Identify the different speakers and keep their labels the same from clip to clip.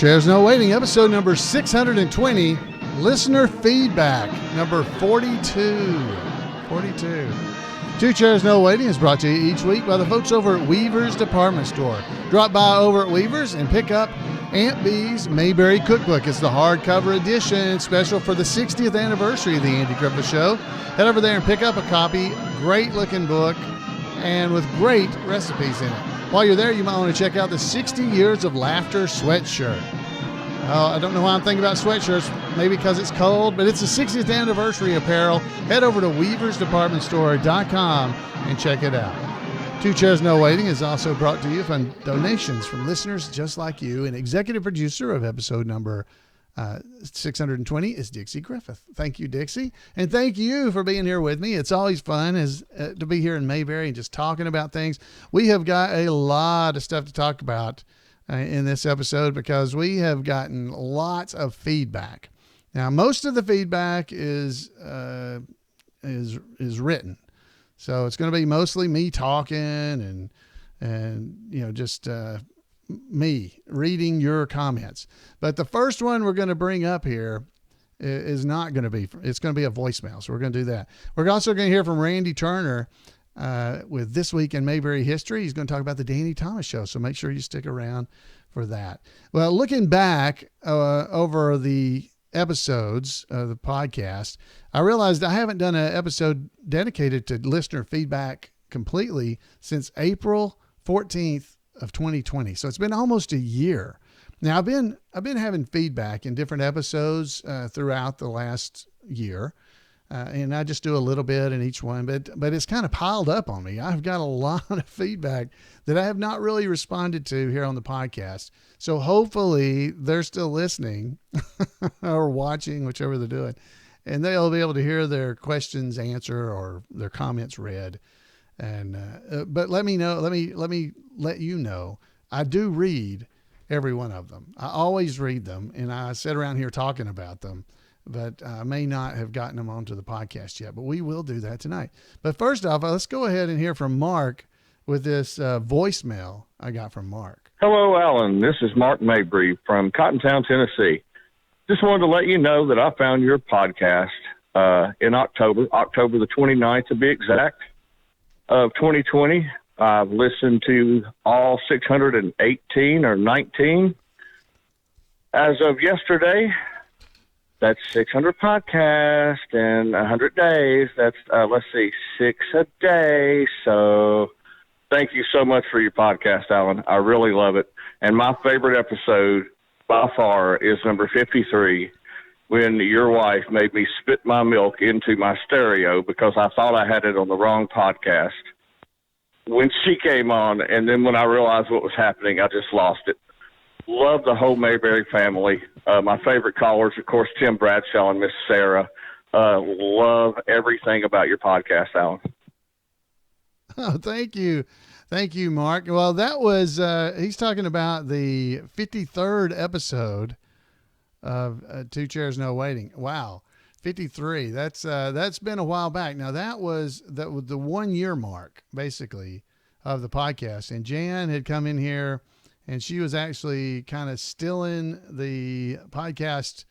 Speaker 1: Chairs No Waiting, episode number 620, listener feedback, number 42. 42. Two Chairs No Waiting is brought to you each week by the folks over at Weaver's Department Store. Drop by over at Weaver's and pick up Aunt Bee's Mayberry Cookbook. It's the hardcover edition, special for the 60th anniversary of the Andy Griffith Show. Head over there and pick up a copy. Great looking book and with great recipes in it. While you're there, you might want to check out the 60 Years of Laughter sweatshirt. I don't know why I'm thinking about sweatshirts, maybe because it's cold, but it's the 60th anniversary apparel. Head over to weaversdepartmentstore.com and check it out. Two Chairs No Waiting is also brought to you from donations from listeners just like you, and executive producer of episode number 620 is Dixie Griffith. Thank you, Dixie. And thank you for being here with me. It's always fun to be here in Mayberry and just talking about things. We have got a lot of stuff to talk about in this episode because we have gotten lots of feedback. Now, most of the feedback is written. So it's going to be mostly me talking and just me reading your comments. But the first one we're going to bring up here is not going to be, it's going to be a voicemail. So we're going to do that. We're also going to hear from Randy Turner with This Week in Mayberry History. He's going to talk about the Danny Thomas Show. So make sure you stick around for that. Well, looking back over the episodes of the podcast, I realized I haven't done an episode dedicated to listener feedback completely since April 14th of 2020. So it's been almost a year. Now I've been having feedback in different episodes throughout the last year. And I just do a little bit in each one, but it's kind of piled up on me. I've got a lot of feedback that I have not really responded to here on the podcast. So hopefully they're still listening or watching, whichever they're doing, and they'll be able to hear their questions answered or their comments read. And, but let me let you know, I do read every one of them. I always read them, and I sit around here talking about them, but I may not have gotten them onto the podcast yet, but we will do that tonight. But first off, let's go ahead and hear from Mark with this voicemail I got from Mark.
Speaker 2: Hello, Allan. This is Mark Mabry from Cottontown, Tennessee. Just wanted to let you know that I found your podcast in October the 29th to be exact, of 2020. I've listened to all 618 or 19. As of yesterday, that's 600 podcasts in 100 days. That's, 6 a day. So thank you so much for your podcast, Allan. I really love it. And my favorite episode by far is number 53, when your wife made me spit my milk into my stereo because I thought I had it on the wrong podcast. When she came on, and then when I realized what was happening, I just lost it. Love the whole Mayberry family. My favorite callers, of course, Tim Bradshaw and Miss Sarah. Love everything about your podcast, Allan.
Speaker 1: Oh, thank you. Thank you, Mark. Well, that was, he's talking about the 53rd episode of Two Chairs No Waiting. Wow. 53. That's been a while back. Now that was the 1 year mark basically of the podcast. And Jan had come in here and she was actually kind of stealing the podcast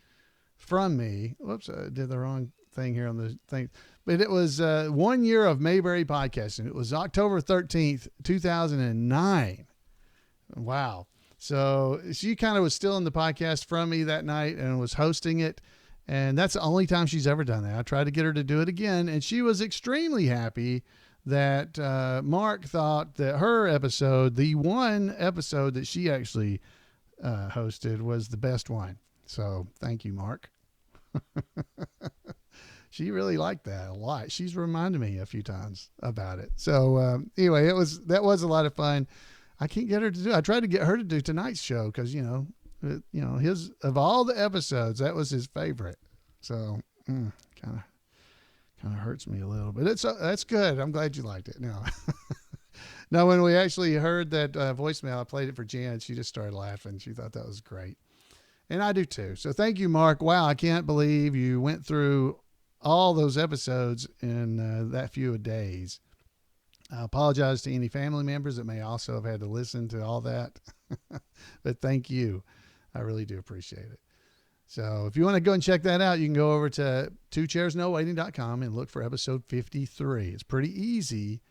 Speaker 1: from me. Whoops. I did the wrong thing here on the thing, but it was 1 year of Mayberry podcasting. It was October 13th, 2009. Wow. So she kind of was stealing the podcast from me that night and was hosting it. And that's the only time she's ever done that. I tried to get her to do it again, and she was extremely happy that Mark thought that her episode, the one episode that she actually hosted, was the best one. So thank you, Mark. She really liked that a lot. She's reminded me a few times about it. So anyway, that was a lot of fun. I can't get her to do it. I tried to get her to do tonight's show because, his, of all the episodes, that was his favorite. So kind of hurts me a little bit. That's good. I'm glad you liked it. Now, when we actually heard that voicemail, I played it for Jan. She just started laughing. She thought that was great. And I do too. So thank you, Mark. Wow. I can't believe you went through all those episodes in that few days. I apologize to any family members that may also have had to listen to all that, but thank you. I really do appreciate it. So if you want to go and check that out, you can go over to twochairsnowaiting.com and look for episode 53. It's pretty easy.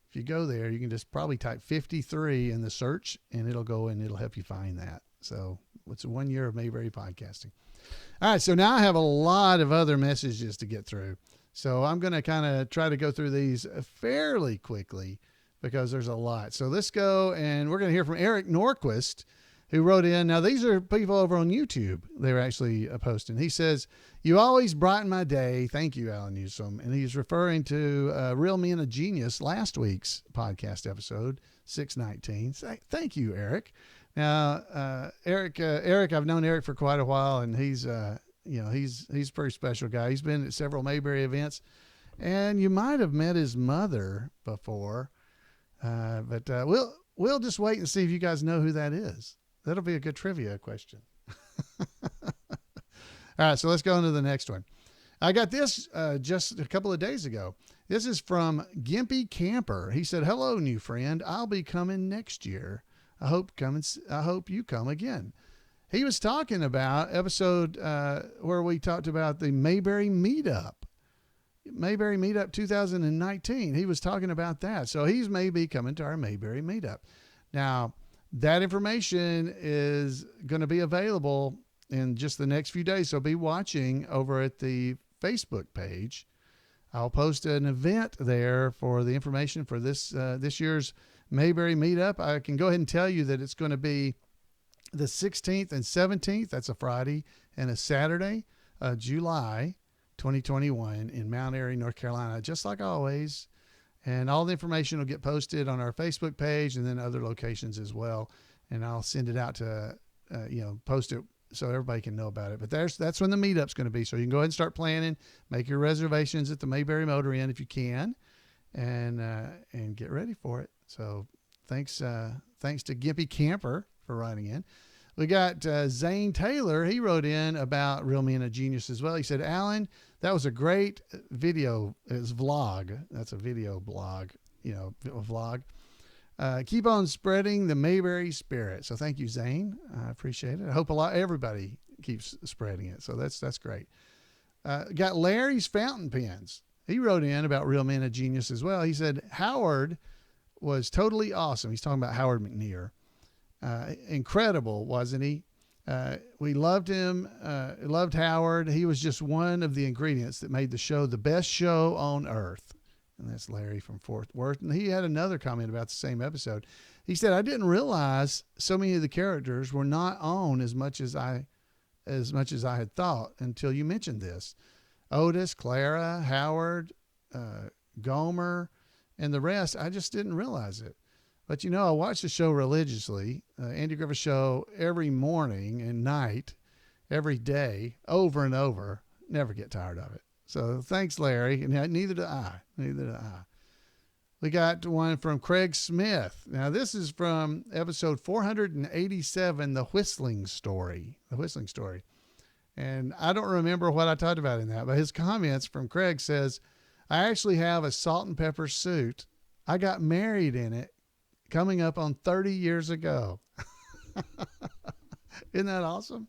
Speaker 1: If you go there, you can just probably type 53 in the search and it'll go and it'll help you find that. So it's 1 year of Mayberry podcasting. All right. So now I have a lot of other messages to get through. So I'm going to kind of try to go through these fairly quickly because there's a lot. So let's go and we're going to hear from Eric Norquist, who wrote in. Now, these are people over on YouTube. They were actually posting. He says, "You always brighten my day. Thank you, Allan Newsome." And he's referring to Real Men of Genius, last week's podcast episode, 619. Thank you, Eric. Now, Eric, I've known Eric for quite a while, and he's a pretty special guy. He's been at several Mayberry events, and you might have met his mother before, but we'll just wait and see if you guys know who that is. That'll be a good trivia question. All right, so let's go on to the next one. I got this just a couple of days ago. This is from Gimpy Camper. He said, "Hello, new friend. I'll be coming next year. I hope you come again." He was talking about episode where we talked about the Mayberry Meetup 2019. He was talking about that. So he's maybe coming to our Mayberry Meetup. Now, that information is going to be available in just the next few days. So be watching over at the Facebook page. I'll post an event there for the information for this year's Mayberry Meetup. I can go ahead and tell you that it's going to be the 16th and 17th. That's a Friday and a Saturday, July 2021 in Mount Airy, North Carolina, just like always. And all the information will get posted on our Facebook page and then other locations as well. And I'll send it out to, post it so everybody can know about it. But that's when the meetup's going to be. So you can go ahead and start planning, make your reservations at the Mayberry Motor Inn if you can, and get ready for it. So thanks to Gimpy Camper for writing in. We got Zane Taylor. He wrote in about Real Men of Genius as well. He said, "Allan, that was a great video. It's vlog. That's a video blog, a vlog. Keep on spreading the Mayberry spirit." So thank you, Zane. I appreciate it. I hope everybody keeps spreading it. So that's great. Got Larry's Fountain Pens. He wrote in about Real Men of Genius as well. He said, "Howard was totally awesome." He's talking about Howard McNear. Incredible, wasn't he? We loved him, loved Howard. He was just one of the ingredients that made the show the best show on earth. And that's Larry from Fort Worth. And he had another comment about the same episode. He said, "I didn't realize so many of the characters were not on as much as I had thought until you mentioned this. Otis, Clara, Howard, Gomer, and the rest. I just didn't realize it. But, I watch the show religiously, Andy Griffith Show, every morning and night, every day, over and over. Never get tired of it." So thanks, Larry. And neither do I. We got one from Craig Smith. Now, this is from episode 487, The Whistling Story. And I don't remember what I talked about in that, but his comments from Craig says, "I actually have a salt and pepper suit. I got married in it coming up on 30 years ago." Isn't that awesome?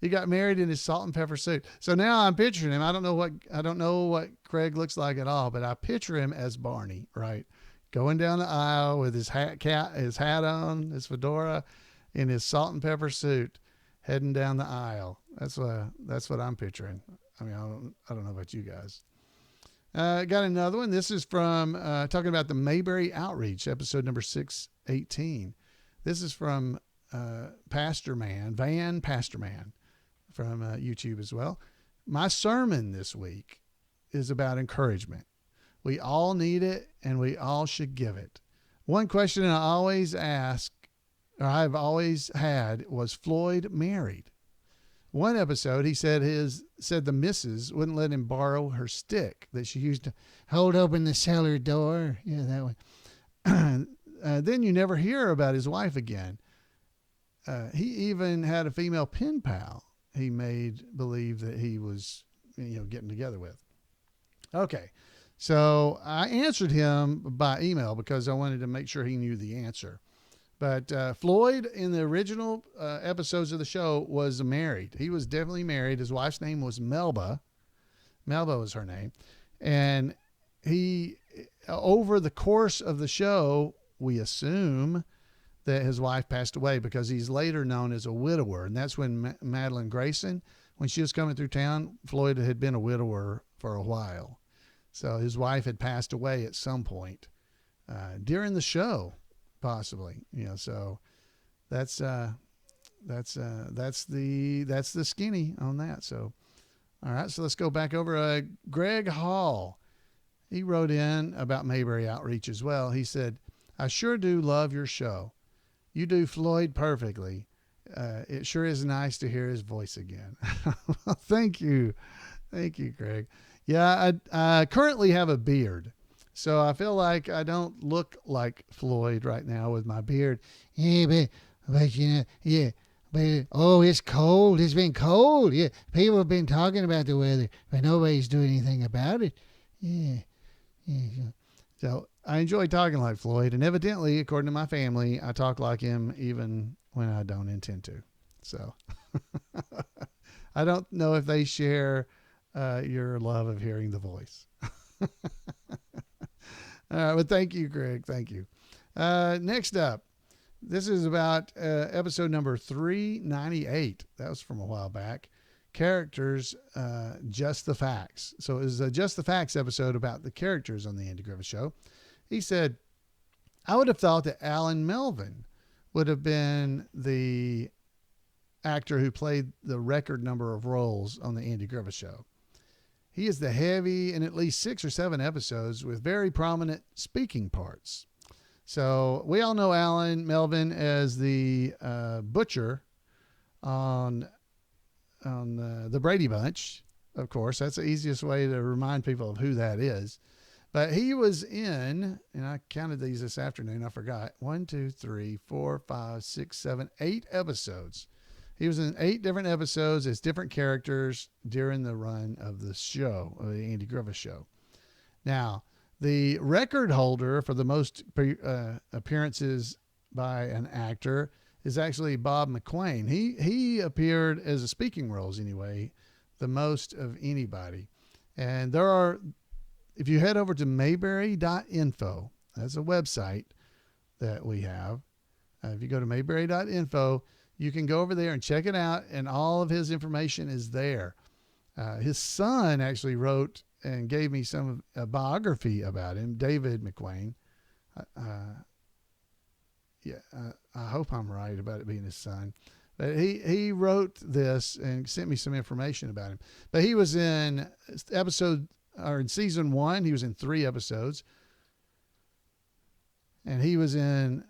Speaker 1: He got married in his salt and pepper suit. So now I'm picturing him. I don't know what Craig looks like at all, but I picture him as Barney, right? Going down the aisle with his hat on, his fedora, in his salt and pepper suit, heading down the aisle. That's what I'm picturing. I mean, I don't know about you guys. Got another one. This is from talking about the Mayberry Outreach, episode number 618. This is from Pastor Man from YouTube as well. "My sermon this week is about encouragement. We all need it, and we all should give it. One question I've always had was Floyd married? One episode, he said the missus wouldn't let him borrow her stick that she used to hold open the cellar door. Yeah, that one. Then you never hear about his wife again. He even had a female pen pal he made believe that he was, getting together with." Okay. So I answered him by email because I wanted to make sure he knew the answer. But Floyd in the original episodes of the show was married. He was definitely married. His wife's name was Melba. Melba was her name. And he, over the course of the show, we assume that his wife passed away because he's later known as a widower. And that's when Madeline Grayson, when she was coming through town, Floyd had been a widower for a while. So his wife had passed away at some point during the show, possibly. So that's the skinny on that. So, all right. So let's go back over. Greg Hall, he wrote in about Mayberry Outreach as well. He said, "I sure do love your show. You do Floyd perfectly. It sure is nice to hear his voice again." Well, thank you. Thank you, Greg. Yeah, I currently have a beard, so I feel like I don't look like Floyd right now with my beard. Yeah, but yeah, but oh, it's cold. It's been cold. Yeah, people have been talking about the weather, but nobody's doing anything about it. Yeah. So I enjoy talking like Floyd, and evidently, according to my family, I talk like him even when I don't intend to. So I don't know if they share your love of hearing the voice. But thank you, Greg. Thank you. Next up, this is about episode number 398. That was from a while back. Characters, Just the Facts. So it was a Just the Facts episode about the characters on the Andy Griffith Show. He said, "I would have thought that Allan Melvin would have been the actor who played the record number of roles on the Andy Griffith Show. He is the heavy in at least 6 or 7 episodes with very prominent speaking parts." So we all know Allan Melvin as the butcher on the Brady Bunch. Of course, that's the easiest way to remind people of who that is. But he was in, and I counted these this afternoon, I forgot, 1, 2, 3, 4, 5, 6, 7, 8 episodes. He was in 8 different episodes as different characters during the run of the show, of the Andy Griffith Show. Now, the record holder for the most appearances by an actor is actually Bob Mcqueen. He appeared as a speaking roles anyway, the most of anybody. And there are, if you head over to mayberry.info, that's a website that we have. If you go to mayberry.info, you can go over there and check it out, and all of his information is there. His son actually wrote and gave me some a biography about him, David Mcqueen. I hope I'm right about it being his son. But he wrote this and sent me some information about him. But he was in season 1, he was in 3 episodes. And he was in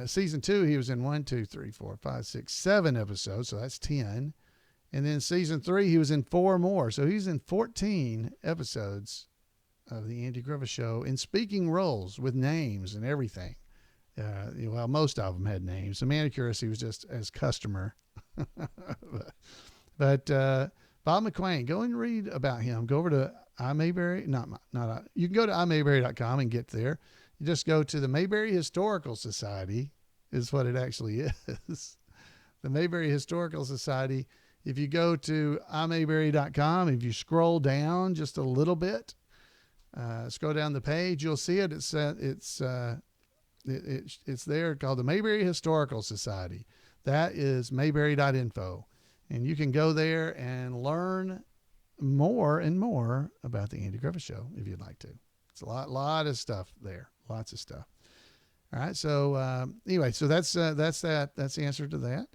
Speaker 1: season 2, he was in 1, 2, 3, 4, 5, 6, 7 episodes. So that's 10. And then season 3, he was in 4 more. So he's in 14 episodes of the Andy Griffith Show in speaking roles with names and everything. Well, most of them had names. The manicurist, he was just as customer. but Bob Mcqueen, go and read about him. Go over to iMayberry. You can go to iMayberry.com and get there. You just go to the Mayberry Historical Society, is what it actually is. The Mayberry Historical Society. If you go to iMayberry.com, if you scroll down just a little bit, scroll down the page, you'll see it. It's there, called the Mayberry Historical Society. That is mayberry.info. And you can go there and learn more and more about the Andy Griffith Show if you'd like to. It's a lot of stuff there. Lots of stuff. All right. So anyway, so that's that. That's the answer to that.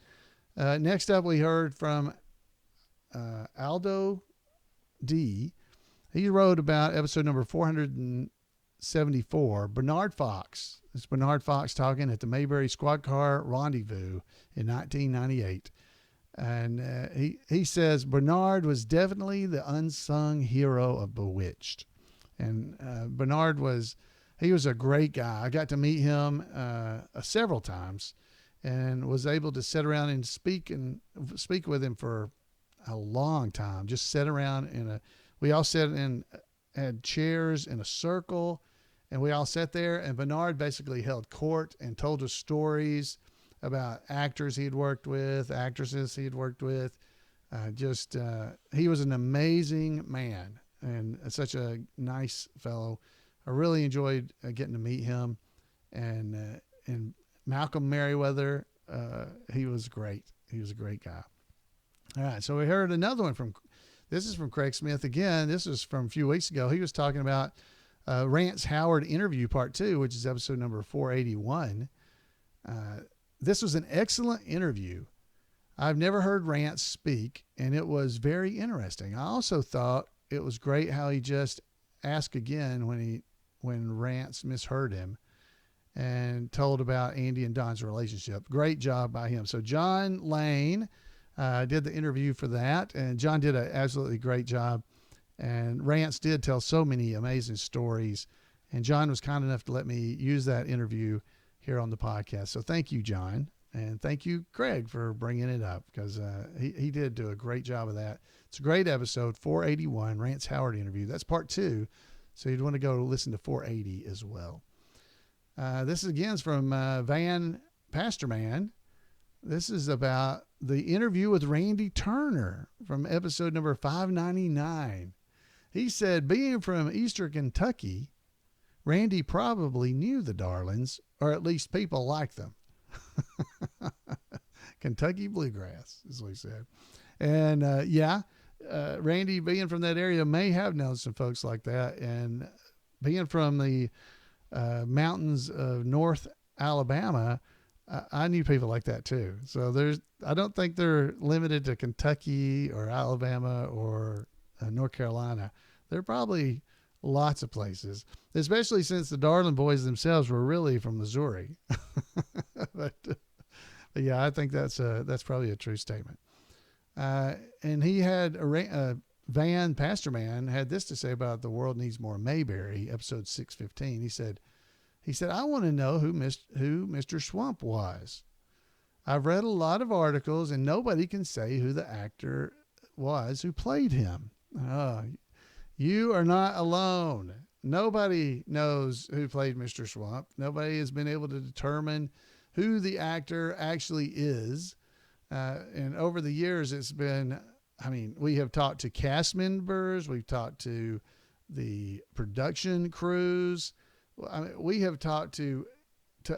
Speaker 1: Next up, we heard from Aldo D. He wrote about episode number 474, Bernard Fox. It's Bernard Fox talking at the Mayberry Squad Car Rendezvous in 1998. And he says Bernard was definitely the unsung hero of Bewitched. And Bernard was a great guy. I got to meet him several times and was able to sit around and speak with him for a long time. Just sit around we all sat in, had chairs in a circle, And we all sat there, and Bernard basically held court and told us stories about actors he'd worked with, actresses he'd worked with. He was an amazing man and such a nice fellow. I really enjoyed getting to meet him. And Malcolm Merriweather, he was great. He was a great guy. All right, so we heard another one this is from Craig Smith again. This was from a few weeks ago. He was talking about Rance Howard interview part 2, which is episode number 481. This was an excellent interview. I've never heard Rance speak, and it was very interesting. I also thought it was great how he just asked again when Rance misheard him and told about Andy and Don's relationship. Great job by him. So John Lane did the interview for that, and John did an absolutely great job. And Rance did tell so many amazing stories, and John was kind enough to let me use that interview here on the podcast. So thank you, John. And thank you, Craig, for bringing it up, because he did do a great job of that. It's a great episode, 481, Rance Howard interview. That's part 2, so you'd want to go listen to 480 as well. This again is from Van Pastorman. This is about the interview with Randy Turner from episode number 599. He said, being from Eastern Kentucky, Randy probably knew the Darlings, or at least people like them. Kentucky bluegrass is what he said. And Randy, being from that area, may have known some folks like that. And being from the mountains of North Alabama, I knew people like that too. So I don't think they're limited to Kentucky or Alabama or North Carolina. There are probably lots of places, especially since the Darling boys themselves were really from Missouri. but yeah, I think that's probably a true statement. And he had Van Pastorman had this to say about The World Needs More Mayberry, episode 615. He said, I want to know who Mr. Schwamp was. I've read a lot of articles, and nobody can say who the actor was who played him. You are not alone. Nobody knows who played Mr. Schwamp. Nobody has been able to determine who the actor actually is. And over the years, we have talked to cast members. We've talked to the production crews. We have talked to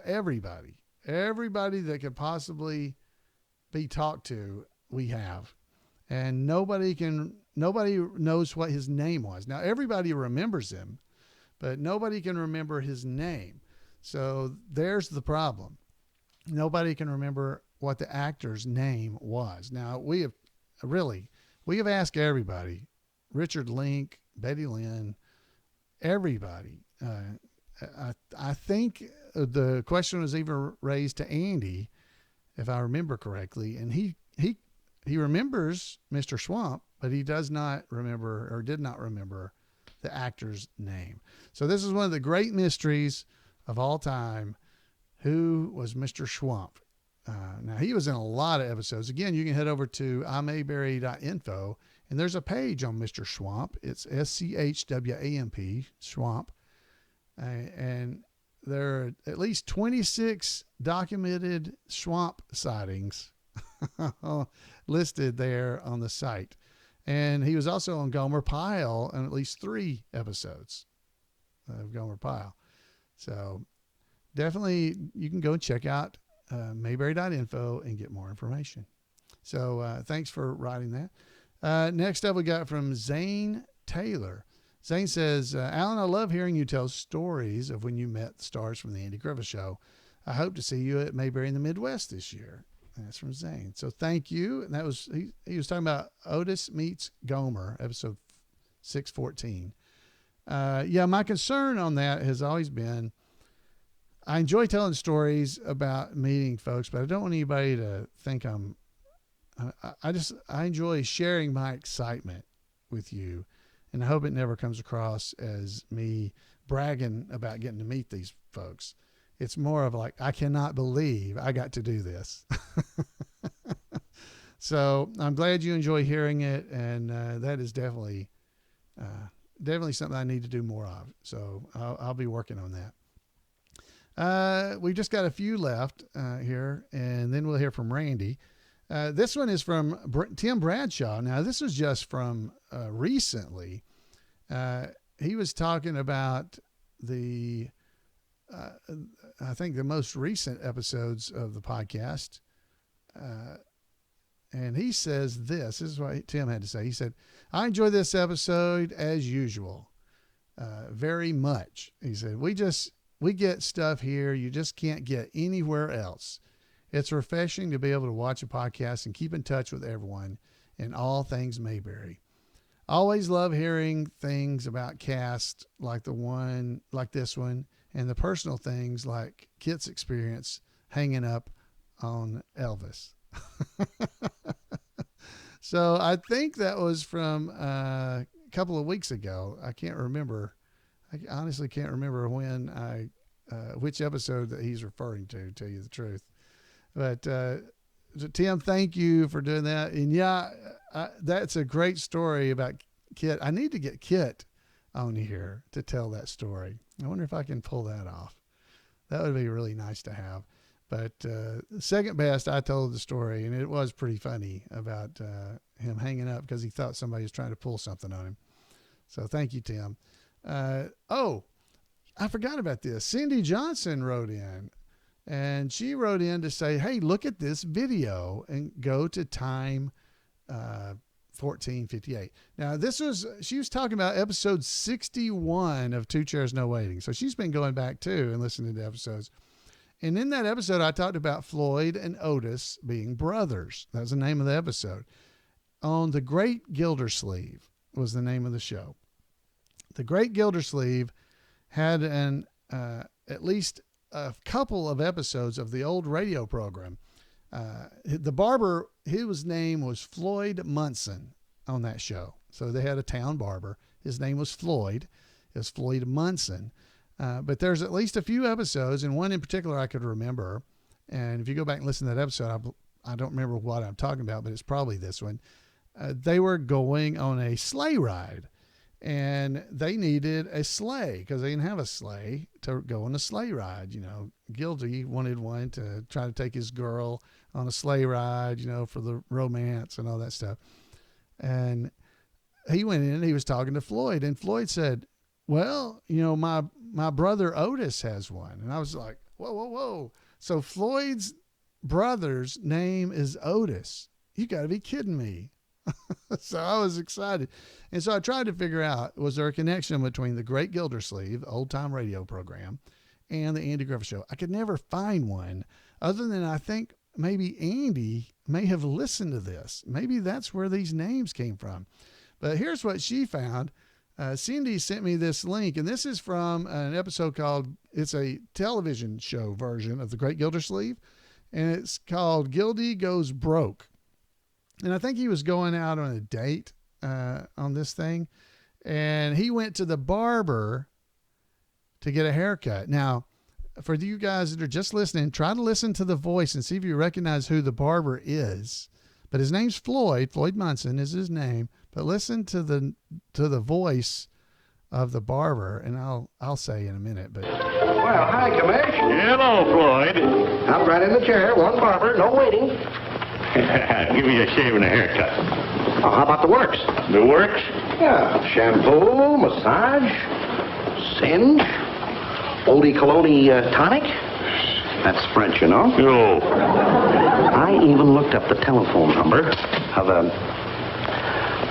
Speaker 1: everybody that could possibly be talked to. We have, and nobody knows what his name was. Now everybody remembers him, but nobody can remember his name. So there's the problem. Nobody can remember what the actor's name was. Now we have asked everybody, Richard Link, Betty Lynn, everybody. I think the question was even raised to Andy, if I remember correctly, and he remembers Mr. Schwamp, but he does not remember, or did not remember, the actor's name. So this is one of the great mysteries of all time. Who was Mr. Schwamp? Now he was in a lot of episodes. Again, you can head over to imayberry.info, and there's a page on Mr. Schwamp. It's SCHWAMP, Schwamp. And there are at least 26 documented Schwamp sightings listed there on the site. And he was also on Gomer Pyle in at least 3 episodes of Gomer Pyle. So definitely you can go and check out mayberry.info and get more information. So thanks for writing that. Next up, we got from Zane Taylor. Zane says, Allan, I love hearing you tell stories of when you met the stars from the Andy Griffith Show. I hope to see you at Mayberry in the Midwest this year. And that's from Zane. So thank you. And that was, he was talking about Otis Meets Gomer, episode 614. My concern on that has always been, I enjoy telling stories about meeting folks, but I don't want anybody to think I enjoy sharing my excitement with you. And I hope it never comes across as me bragging about getting to meet these folks. It's more of like, I cannot believe I got to do this. So I'm glad you enjoy hearing it. And that is definitely definitely something I need to do more of. So I'll be working on that. We've just got a few left here, and then we'll hear from Randy. This one is from Tim Bradshaw. Now, this was just from recently. He was talking about I think the most recent episodes of the podcast. And he says this is what Tim had to say. He said, I enjoy this episode as usual, very much. He said, we get stuff here you just can't get anywhere else. It's refreshing to be able to watch a podcast and keep in touch with everyone in all things Mayberry. Always love hearing things about cast like this one, and the personal things like Kit's experience hanging up on Elvis. So I think that was from a couple of weeks ago. I can't remember. I honestly can't remember which episode that he's referring to tell you the truth. But Tim, thank you for doing that. And yeah, that's a great story about Kit. I need to get Kit on here to tell that story. I wonder if I can pull that off. That would be really nice to have. But second best, I told the story, and it was pretty funny about him hanging up because he thought somebody was trying to pull something on him. So thank you, Tim. Oh, I forgot about this. Cindy Johnson wrote in, and she wrote in to say, hey, look at this video and go to time 1458. Now, she was talking about episode 61 of Two Chairs No Waiting. So she's been going back too and listening to episodes. And in that episode, I talked about Floyd and Otis being brothers. That was the name of the episode. On The Great Gildersleeve was the name of the show. The Great Gildersleeve had at least a couple of episodes of the old radio program. The barber, his name was Floyd Munson on that show. So they had a town barber. His name was Floyd. It was Floyd Munson. But there's at least a few episodes, and one in particular I could remember. And if you go back and listen to that episode, I don't remember what I'm talking about, but it's probably this one. They were going on a sleigh ride, and they needed a sleigh because they didn't have a sleigh to go on a sleigh ride. You know, Gildy wanted one to try to take his girl on a sleigh ride, you know, for the romance and all that stuff. And he went in and he was talking to Floyd, and Floyd said, well, you know, my brother Otis has one. And I was like, whoa. So Floyd's brother's name is Otis. You got to be kidding me. So I was excited. And so I tried to figure out, was there a connection between the Great Gildersleeve, old time radio program, and the Andy Griffith Show? I could never find one other than I think maybe Andy may have listened to this. Maybe that's where these names came from. But here's what she found. Cindy sent me this link, and this is from an episode called, it's a television show version of The Great Gildersleeve, and it's called Gildy Goes Broke. And I think he was going out on a date on this thing, and he went to the barber to get a haircut. Now, for you guys that are just listening, try to listen to the voice and see if you recognize who the barber is. But his name's Floyd. Floyd Munson is his name. But listen to the voice of the barber, and I'll say in a minute. But
Speaker 3: well, hi, Commish.
Speaker 4: Hello, Floyd.
Speaker 3: Hop right in the chair. One barber, no waiting.
Speaker 4: Give me a shave and a haircut.
Speaker 3: Oh, how about the works?
Speaker 4: The works?
Speaker 3: Yeah, shampoo, massage, singe, oldie cologne tonic. That's French, you know.
Speaker 4: Oh.
Speaker 3: I even looked up the telephone number of a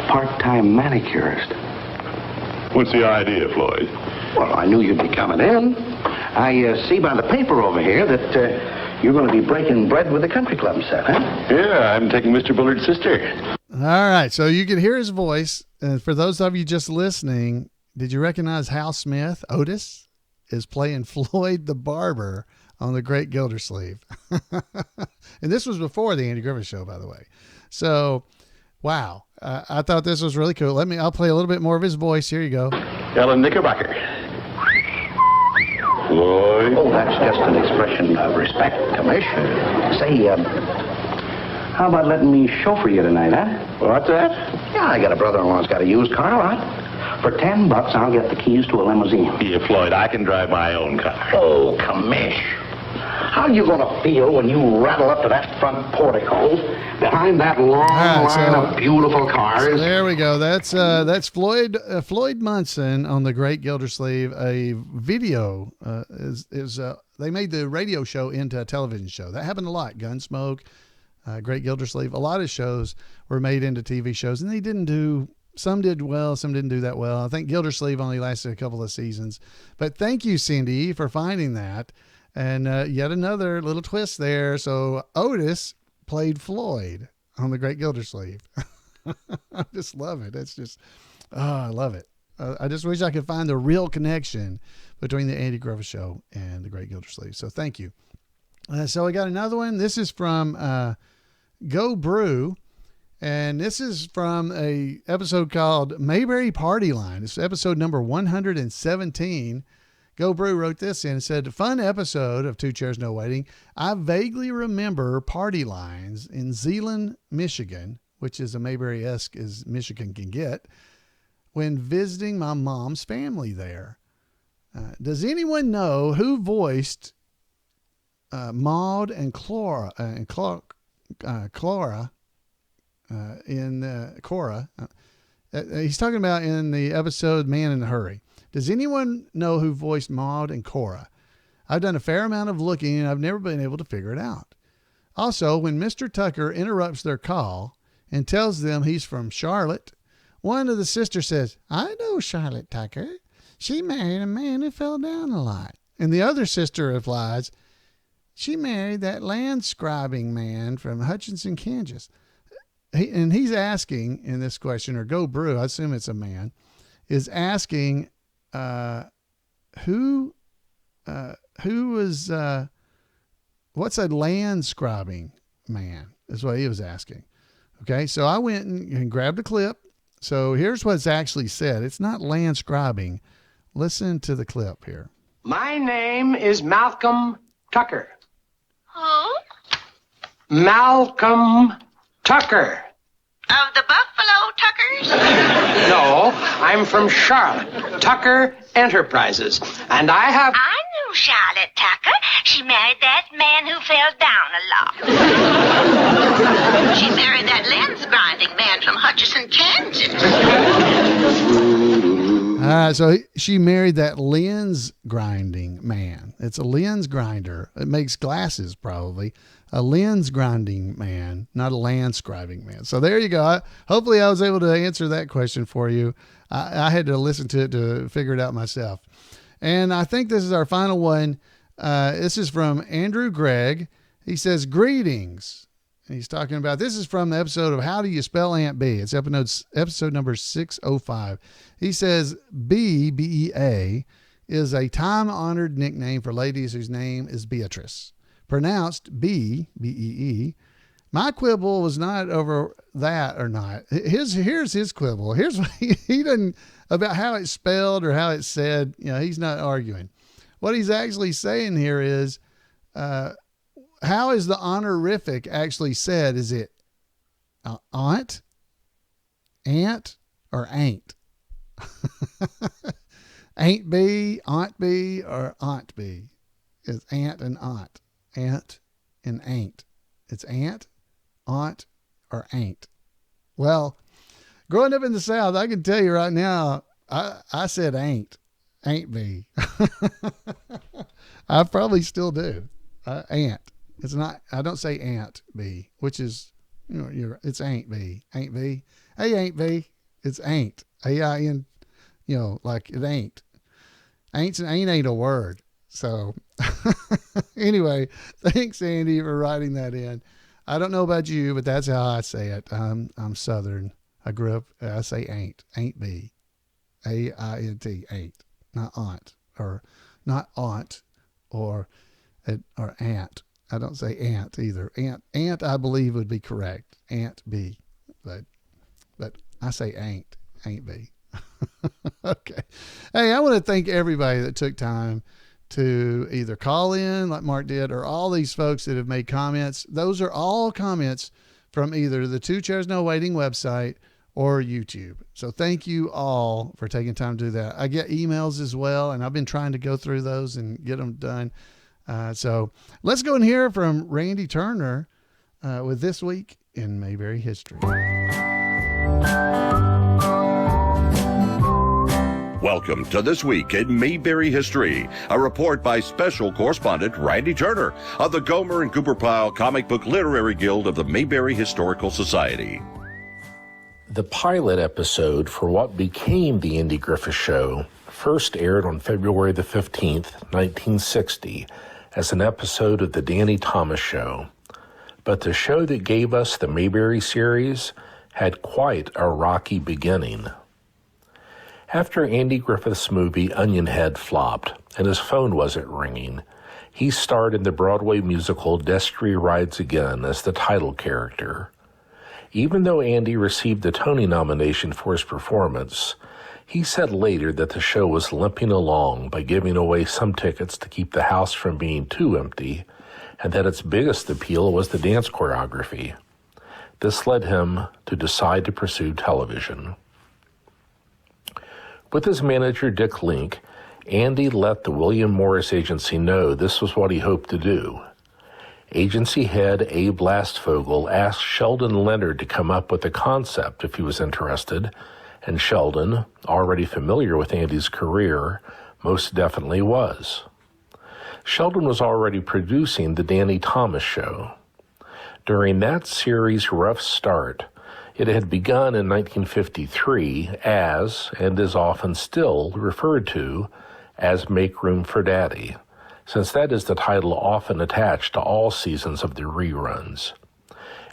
Speaker 3: part-time manicurist.
Speaker 4: What's the idea, Floyd?
Speaker 3: Well, I knew you'd be coming in. I see by the paper over here that you're going to be breaking bread with the country club set, huh?
Speaker 4: Yeah, I'm taking Mr. Bullard's sister.
Speaker 1: all right, so you can hear his voice. And for those of you just listening, did you recognize Hal Smith? Otis is playing Floyd the barber on The Great Gildersleeve. And this was before the Andy Griffith Show, by the way. So, wow. I thought this was really cool. I'll play a little bit more of his voice. Here you go.
Speaker 4: Ellen Knickerbocker. Floyd.
Speaker 3: Oh, that's just an expression of respect, Commish. Say, how about letting me chauffeur you tonight, huh?
Speaker 4: What's that?
Speaker 3: Yeah, I got a brother-in-law's got a used car lot. For $10, I'll get the keys to a limousine.
Speaker 4: Yeah, Floyd, I can drive my own car.
Speaker 3: Oh, commish. How are you going to feel when you rattle up to that front portico behind that long line of beautiful cars?
Speaker 1: So there we go. That's Floyd Munson on The Great Gildersleeve. A video they made the radio show into a television show. That happened a lot. Gunsmoke, Great Gildersleeve. A lot of shows were made into TV shows, and they didn't do. Some did well, some didn't do that well. I think Gildersleeve only lasted a couple of seasons. But thank you, Cindy, for finding that. And yet another little twist there. So Otis played Floyd on The Great Gildersleeve. I just love it. It's just, I love it. I just wish I could find the real connection between the Andy Grover Show and The Great Gildersleeve. So thank you. So we got another one. This is from Go Brew. And this is from a episode called Mayberry Party Line. It's episode number 117. Go Brew wrote this in and said, fun episode of Two Chairs No Waiting. I vaguely remember party lines in Zeeland, Michigan, which is as Mayberry-esque as Michigan can get, when visiting my mom's family there. Does anyone know who voiced Maud and Cora in Cora? He's talking about in the episode Man in a Hurry. Does anyone know who voiced Maud and Cora? I've done a fair amount of looking and I've never been able to figure it out. Also, when Mr. Tucker interrupts their call and tells them he's from Charlotte, one of the sisters says, I know Charlotte Tucker. She married a man who fell down a lot. And the other sister replies, she married that land scribing man from Hutchinson, Kansas. He's asking in this question, or Go Brew, I assume it's a man, is asking who was what's a land scribing man is what he was asking. Okay, so I went and grabbed a clip. So here's what's actually said. It's not land scribing. Listen to the clip here.
Speaker 5: My name is Malcolm Tucker.
Speaker 6: Who?
Speaker 5: Malcolm Tucker.
Speaker 6: Of the Buffalo Tuckers?
Speaker 5: No, I'm from Charlotte, Tucker Enterprises. And I have...
Speaker 6: I knew Charlotte Tucker. She married that man who fell down a lot. She married that lens grinding man from Hutchinson, Kansas.
Speaker 1: So she married that lens grinding man. It's a lens grinder. It makes glasses, probably. A lens grinding man, not a land scribing man. So there you go. Hopefully I was able to answer that question for you. I had to listen to it to figure it out myself. And I think this is our final one. This is from Andrew Gregg. He says, greetings. And he's talking about, this is from the episode of How Do You Spell Aunt Bee? It's episode number 605. He says, B-E-A, is a time-honored nickname for ladies whose name is Beatrice. Pronounced B-E-E. My quibble was not over that or not. Here's his quibble. Here's what he doesn't, about how it's spelled or how it's said. You know, he's not arguing. What he's actually saying here is, how is the honorific actually said? Is it aunt, or ain't? Ain't B, Aunt B, or Aunt B? It's aunt and aunt. Aunt and ain't. It's aunt, aunt, or ain't. Well, growing up in the South, I can tell you right now, I said ain't B. I probably still do. Aunt. It's not, I don't say Aunt B, which is, you know, it's Ain't B. Ain't B. Hey, Ain't B. It's ain't. A-I-N, you know, like it ain't. Ain't a word. So anyway, thanks, Andy, for writing that in. I don't know about you, but that's how I say it. I'm Southern. I grew up, I say ain't B. A-I-N-T, ain't. Not aunt, or not aunt, or aunt. I don't say aunt either. Aunt, I believe would be correct. Aunt B, but I say ain't B. Okay. Hey, I want to thank everybody that took time to either call in like Mark did, or all these folks that have made comments. Those are all comments from either the Two Chairs No Waiting website or YouTube. So thank you all for taking time to do that. I get emails as well, and I've been trying to go through those and get them done. So let's go and hear from Randy Turner with This Week in Mayberry History.
Speaker 7: Welcome to This Week in Mayberry History, a report by Special Correspondent Randy Turner of the Gomer and Cooper Pyle Comic Book Literary Guild of the Mayberry Historical Society.
Speaker 8: The pilot episode for what became The Andy Griffith Show first aired on February the 15th, 1960, as an episode of The Danny Thomas Show. But the show that gave us the Mayberry series had quite a rocky beginning. After Andy Griffith's movie Onionhead flopped and his phone wasn't ringing, he starred in the Broadway musical Destry Rides Again as the title character. Even though Andy received the Tony nomination for his performance, he said later that the show was limping along by giving away some tickets to keep the house from being too empty, and that its biggest appeal was the dance choreography. This led him to decide to pursue television. With his manager Dick Link, Andy let the William Morris Agency know this was what he hoped to do. Agency head Abe Lastfogel asked Sheldon Leonard to come up with a concept if he was interested, and Sheldon, already familiar with Andy's career, most definitely was. Sheldon was already producing The Danny Thomas Show. During that series' rough start, it had begun in 1953 as, and is often still referred to, as Make Room for Daddy, since that is the title often attached to all seasons of the reruns.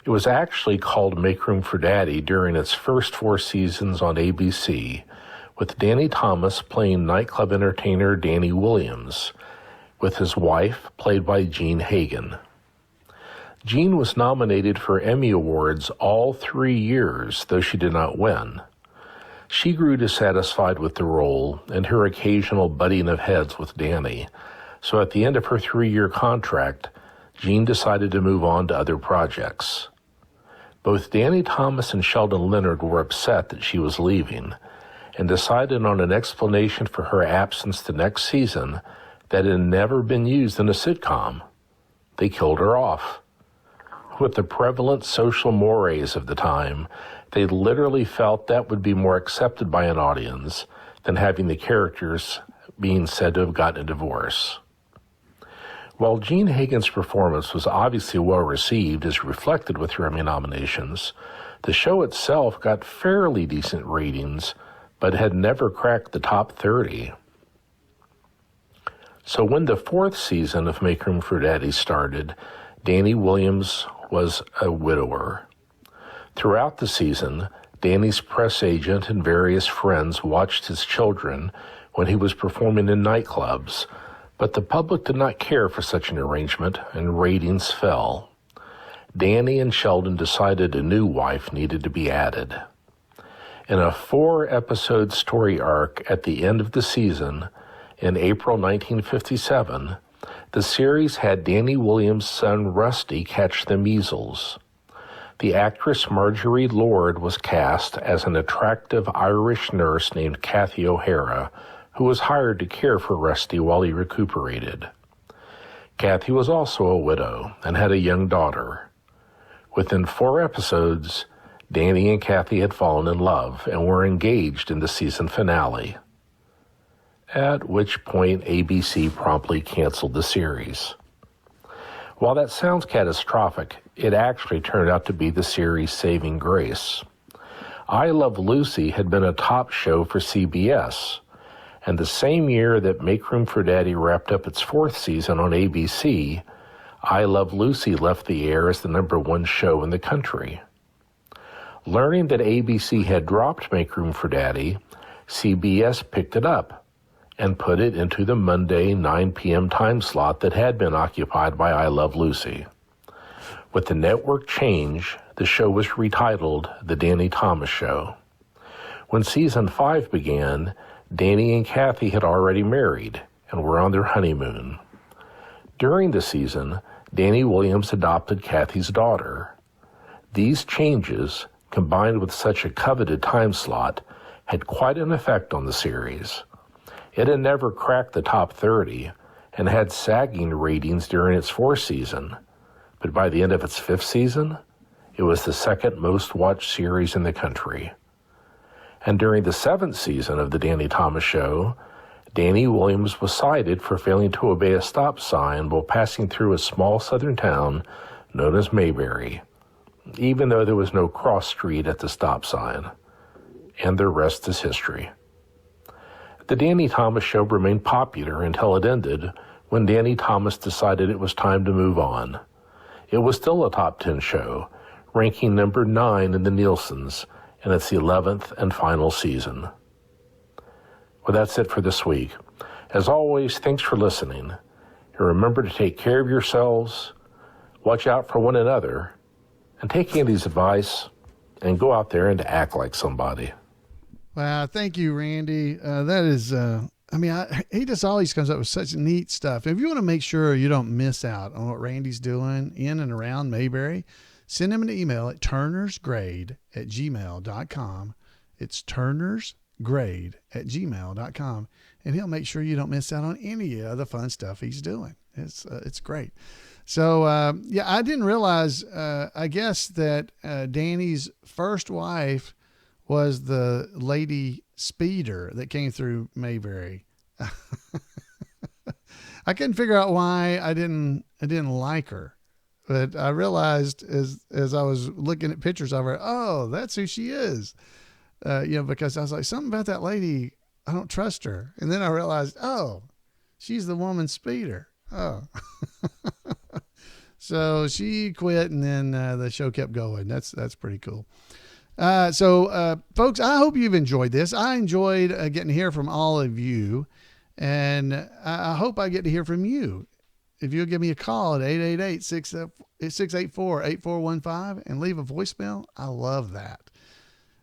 Speaker 8: It was actually called Make Room for Daddy during its first 4 seasons on ABC, with Danny Thomas playing nightclub entertainer Danny Williams, with his wife, played by Jean Hagen. Jean was nominated for Emmy Awards all 3 years, though she did not win. She grew dissatisfied with the role and her occasional butting of heads with Danny, so at the end of her 3-year contract, Jean decided to move on to other projects. Both Danny Thomas and Sheldon Leonard were upset that she was leaving, and decided on an explanation for her absence the next season that had never been used in a sitcom. They killed her off. With the prevalent social mores of the time, they literally felt that would be more accepted by an audience than having the characters being said to have gotten a divorce. While Jean Hagen's performance was obviously well received as reflected with her Emmy nominations, the show itself got fairly decent ratings, but had never cracked the top 30. So when the 4th season of Make Room for Daddy started, Danny Williams was a widower. Throughout the season, Danny's press agent and various friends watched his children when he was performing in nightclubs, but the public did not care for such an arrangement, and ratings fell. Danny and Sheldon decided a new wife needed to be added. In a 4-episode story arc at the end of the season, in April 1957, the series had Danny Williams' son Rusty catch the measles. The actress Marjorie Lord was cast as an attractive Irish nurse named Kathy O'Hara, who was hired to care for Rusty while he recuperated. Kathy was also a widow and had a young daughter. Within 4 episodes, Danny and Kathy had fallen in love and were engaged in the season finale, at which point ABC promptly canceled the series. While that sounds catastrophic, it actually turned out to be the series' saving grace. I Love Lucy had been a top show for CBS, and the same year that Make Room for Daddy wrapped up its 4th season on ABC, I Love Lucy left the air as the #1 show in the country. Learning that ABC had dropped Make Room for Daddy, CBS picked it up and put it into the Monday 9 p.m. time slot that had been occupied by I Love Lucy. With the network change, the show was retitled The Danny Thomas Show. When season 5 began, Danny and Kathy had already married and were on their honeymoon. During the season, Danny Williams adopted Kathy's daughter. These changes combined with such a coveted time slot, had quite an effect on the series. It had never cracked the top 30 and had sagging ratings during its 4th season, but by the end of its 5th season, it was the 2nd most watched series in the country. And during the 7th season of The Danny Thomas Show, Danny Williams was cited for failing to obey a stop sign while passing through a small southern town known as Mayberry, even though there was no cross street at the stop sign. And the rest is history. The Danny Thomas Show remained popular until it ended when Danny Thomas decided it was time to move on. It was still a top 10 show, ranking number 9 in the Nielsen's in its 11th and final season. Well, that's it for this week. As always, thanks for listening. And remember to take care of yourselves, watch out for one another, and take Andy's advice and go out there and act like somebody.
Speaker 1: Wow, thank you, Randy. That is, he just always comes up with such neat stuff. If you want to make sure you don't miss out on what Randy's doing in and around Mayberry, send him an email at turnersgrade@gmail.com. It's turnersgrade@gmail.com, and he'll make sure you don't miss out on any of the fun stuff he's doing. It's great. So, I didn't realize, I guess that Danny's first wife was the lady speeder that came through Mayberry. I couldn't figure out why I didn't like her, but I realized as I was looking at pictures of her, oh, that's who she is. Because I was like, something about that lady, I don't trust her. And then I realized, oh, she's the woman speeder. Oh, so she quit, and then the show kept going. That's pretty cool. So folks, I hope you've enjoyed this. I enjoyed getting to hear from all of you, and I hope I get to hear from you. If you'll give me a call at 888-684-8415 and leave a voicemail, I love that.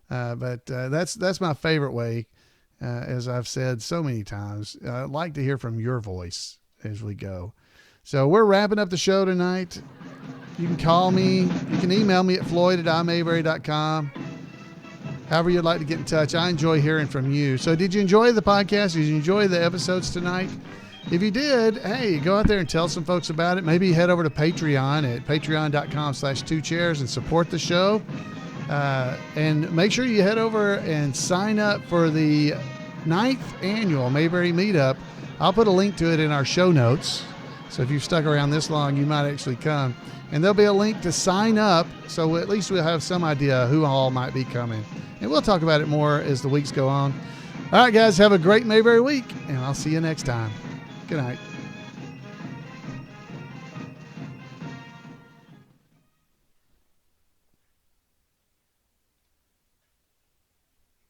Speaker 1: But that's my favorite way. As I've said so many times, I'd like to hear from your voice as we go. So we're wrapping up the show tonight. You can call me. You can email me at floyd@imayberry.com. However you'd like to get in touch. I enjoy hearing from you. So did you enjoy the podcast? Did you enjoy the episodes tonight? If you did, hey, go out there and tell some folks about it. Maybe head over to Patreon at patreon.com/2chairs and support the show. And make sure you head over and sign up for the 9th annual Mayberry Meetup. I'll put a link to it in our show notes. So if you've stuck around this long, you might actually come. And there'll be a link to sign up, so at least we'll have some idea who all might be coming. And we'll talk about it more as the weeks go on. All right, guys, have a great Mayberry week, and I'll see you next time. Good night.